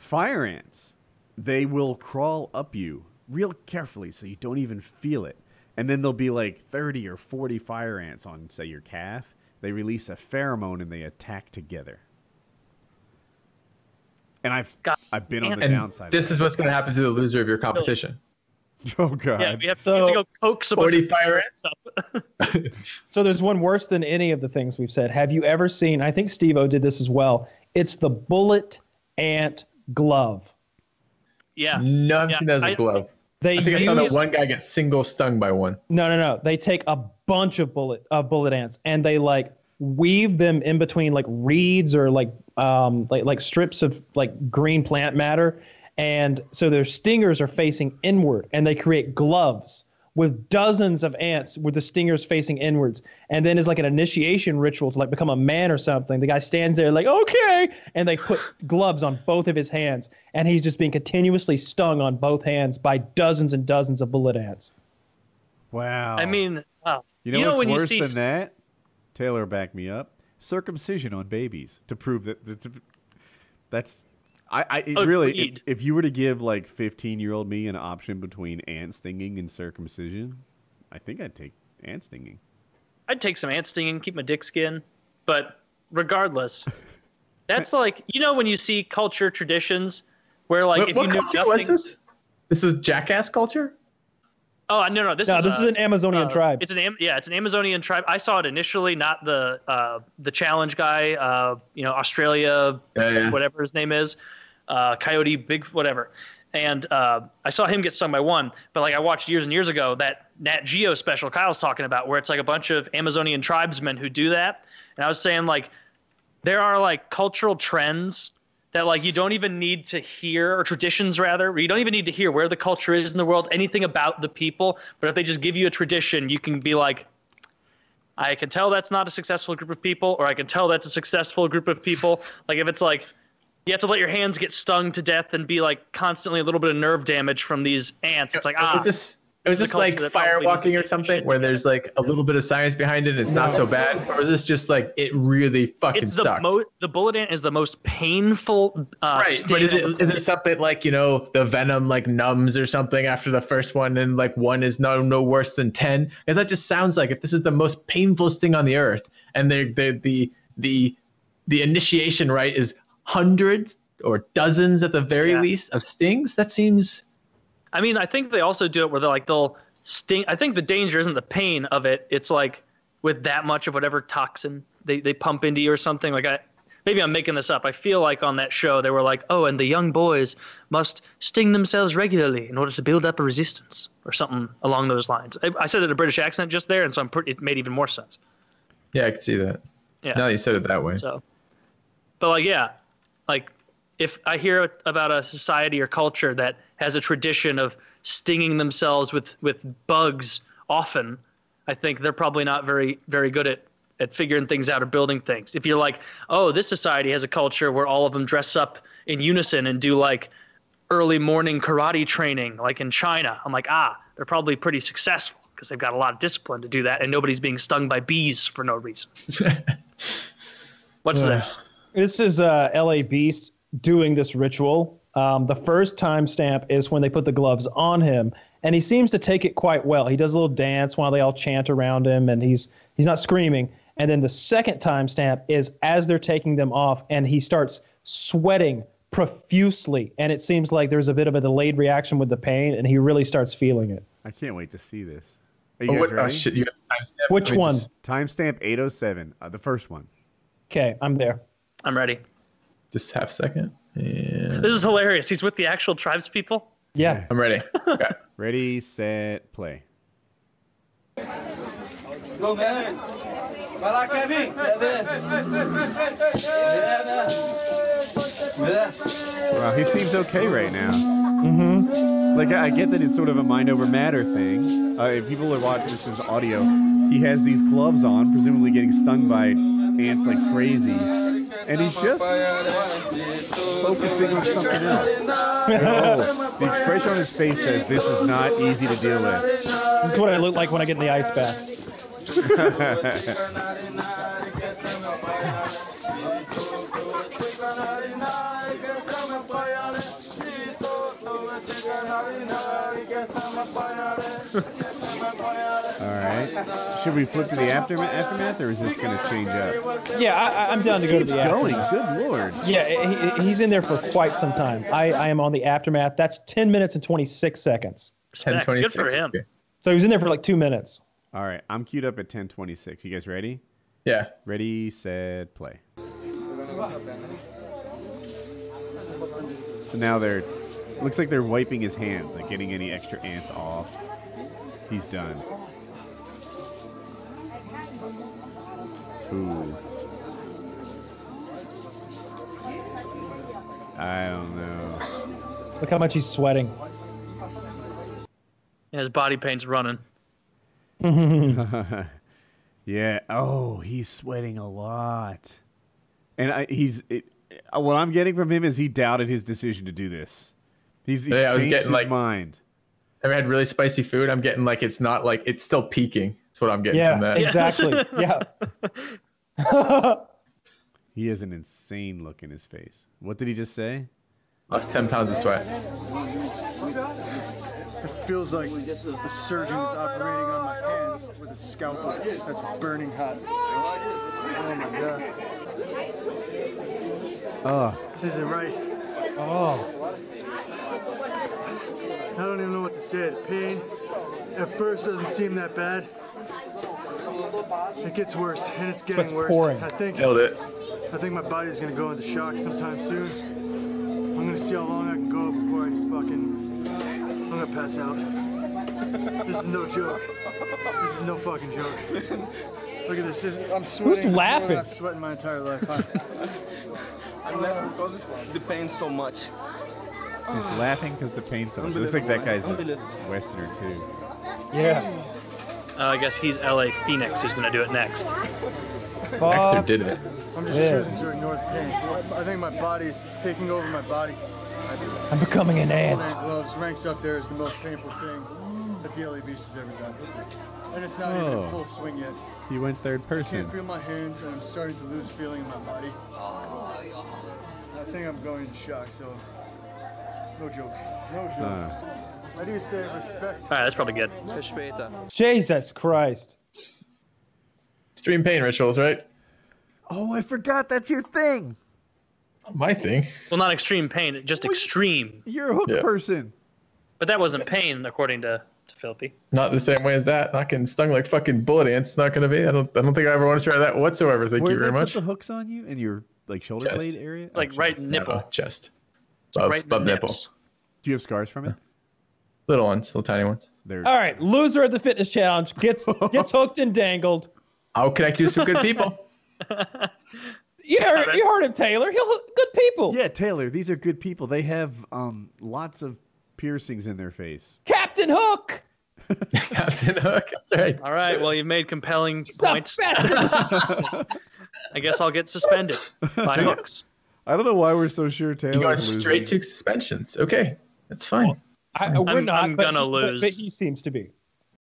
fire ants, they will crawl up you real carefully so you don't even feel it. And then there'll be like 30 or 40 fire ants on, say, your calf. They release a pheromone and they attack together. And I've been on the downside. This is what's going to happen to the loser of your competition. Oh, God. Yeah, we have to go coax some 40 fire ants up. So there's one worse than any of the things we've said. Have you ever seen, I think Steve-O did this as well, it's the bullet ant glove. Yeah. No, I haven't seen that as a glove. I think I saw that one guy get single stung by one. No. They take a bunch of bullet ants and they like weave them in between like reeds or like strips of like green plant matter, and so their stingers are facing inward, and they create gloves with dozens of ants with the stingers facing inwards. And then it's like an initiation ritual to like become a man or something. The guy stands there like, okay, and they put gloves on both of his hands, and he's just being continuously stung on both hands by dozens and dozens of bullet ants. Wow. I mean, wow. You know what's worse than that? Taylor, back me up. Circumcision on babies to prove that's really, if you were to give like 15-year-old me an option between ant stinging and circumcision, I think I'd take ant stinging. I'd take some ant stinging, keep my dick skin, but regardless, that's like, you know, when you see culture traditions where like if you knew nothing. Was this? This was jackass culture? Oh no! This is an Amazonian tribe. It's an Amazonian tribe. I saw it initially, not the challenge guy. Australia, whatever his name is, Coyote, big whatever. And I saw him get stung by one. But like I watched years and years ago that Nat Geo special Kyle's talking about, where it's like a bunch of Amazonian tribesmen who do that. And I was saying like there are like cultural trends that like you don't even need to hear, or traditions rather, where you don't even need to hear where the culture is in the world, anything about the people. But if they just give you a tradition, you can be like, I can tell that's not a successful group of people, or I can tell that's a successful group of people. Like if it's like you have to let your hands get stung to death and be like constantly a little bit of nerve damage from these ants. It's like, was this like firewalking or something where there's like a little bit of science behind it and it's not so bad? Or is this just like it really fucking sucks? The bullet ant is the most painful right, but is it something like, you know, the venom like numbs or something after the first one and like one is no worse than 10? Because that just sounds like if this is the most painful sting on the earth and the initiation right is hundreds or dozens at the very least of stings, that seems... I mean, I think they also do it where they'll sting. I think the danger isn't the pain of it. It's like with that much of whatever toxin they pump into you or something. Like maybe I'm making this up. I feel like on that show they were like, oh, and the young boys must sting themselves regularly in order to build up a resistance or something along those lines. I said it in a British accent just there, and so it made even more sense. Yeah, I can see that. Yeah. Now that you said it that way. So, but like if I hear about a society or culture that has a tradition of stinging themselves with bugs often, I think they're probably not very, very good at figuring things out or building things. If you're like, oh, this society has a culture where all of them dress up in unison and do like early morning karate training, like in China, I'm like, they're probably pretty successful because they've got a lot of discipline to do that and nobody's being stung by bees for no reason. What's this? This is LA Beast doing this ritual. The first timestamp is when they put the gloves on him, and he seems to take it quite well. He does a little dance while they all chant around him, and he's not screaming. And then the second timestamp is as they're taking them off, and he starts sweating profusely, and it seems like there's a bit of a delayed reaction with the pain, and he really starts feeling it. I can't wait to see this. Are you guys ready? Oh, shit, you got a timestamp? Which one? Timestamp 807, the first one. Okay, I'm there. I'm ready. Just half a second. And... This is hilarious. He's with the actual tribes people? Yeah. I'm ready. Okay. Ready, set, play. Go, man. Wow, he seems okay right now. Mm-hmm. Like, I get that it's sort of a mind over matter thing. If people are watching this as audio, he has these gloves on, presumably getting stung by ants like crazy. And he's just focusing on something else. The expression on his face says this is not easy to deal with. This is what I look like when I get in the ice bath. All right. Should we flip to the aftermath, or is this going to change up? Yeah, I'm down to go to the aftermath. Good lord. Yeah, he's in there for quite some time. I am on the aftermath. That's 10 minutes and 26 seconds. 10:26. Good for him. So he was in there for like 2 minutes. All right, I'm queued up at 10:26. You guys ready? Yeah. Ready, set, play. So now looks like they're wiping his hands, like getting any extra ants off. He's done. Ooh. I don't know. Look how much he's sweating. And his body paint's running. Yeah. Oh, he's sweating a lot. And what I'm getting from him is he doubted his decision to do this. He's changed his mind. Ever had really spicy food? I'm getting like it's not like it's still peaking. That's what I'm getting from that. Exactly. Yeah. He has an insane look in his face. What did he just say? Lost 10 pounds of sweat. It feels like the surgeon is operating on my hands with a scalpel that's burning hot. Oh my god. Oh. This isn't right. Oh. I don't even know what to say. The pain at first doesn't seem that bad. It gets worse, and it's getting worse. Pouring. Nailed it. I think my body's gonna go into shock sometime soon. I'm gonna see how long I can go before I just I'm gonna pass out. This is no joke. This is no fucking joke. Look at this. I'm sweating. Who's laughing? I've sweated my entire life. I never because the pain so much. He's laughing because the pain so much. Looks like that guy's a Westerner too. Yeah. I guess he's LA Phoenix who's gonna do it next. Dexter did it. I'm just choosing to ignore the pain. I think my body's taking over my body. I'm becoming an ant. Gloves ranks up there as the most painful thing that the LA Beast has ever done. And it's not even in full swing yet. He went third I person. can't feel my hands, and I'm starting to lose feeling in my body. I think I'm going into shock, so no joke. No joke. How do you say respect? All right, that's probably good. Jesus Christ. Extreme pain rituals, right? Oh, I forgot that's your thing. My thing. Well, not extreme pain, just extreme. You're a hook person. But that wasn't pain, according to Filthy. Not the same way as that. Not getting stung like fucking bullet ants. Not gonna be. I don't think I ever want to try that whatsoever. Thank you very much. Put the hooks on you in your like shoulder blade area, like right nipple, no, chest, right above nipple. Do you have scars from it? Little ones, little tiny ones. They're... All right, loser of the fitness challenge gets hooked and dangled. I'll connect you to some good people. You heard him, Taylor. He'll hook good people. Yeah, Taylor. These are good people. They have lots of piercings in their face. Captain Hook. Captain Hook. That's right. All right. Well, you've made compelling points. I guess I'll get suspended by hooks. I don't know why we're so sure Taylor's You going losing. straight to suspensions. Okay, that's fine. We're not. I'm gonna lose. But he seems to be.